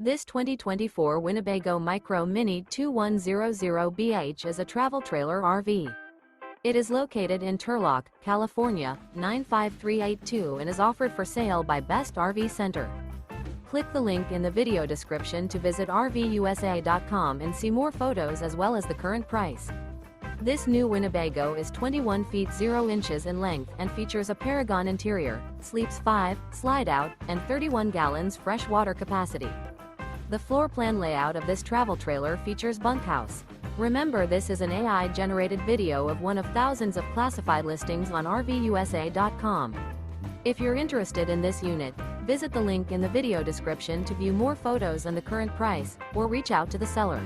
This 2024 Winnebago Micro Minnie 2100BH is a travel trailer RV. It is located in Turlock, California, 95382 and is offered for sale by Best RV Center. Click the link in the video description to visit RVUSA.com and see more photos as well as the current price. This new Winnebago is 21 feet 0 inches in length and features a Paragon interior, sleeps 5, slide-out, and 31 gallons fresh water capacity. The floor plan layout of this travel trailer features bunkhouse. Remember, this is an AI-generated video of one of thousands of classified listings on RVUSA.com. If you're interested in this unit, visit the link in the video description to view more photos and the current price, or reach out to the seller.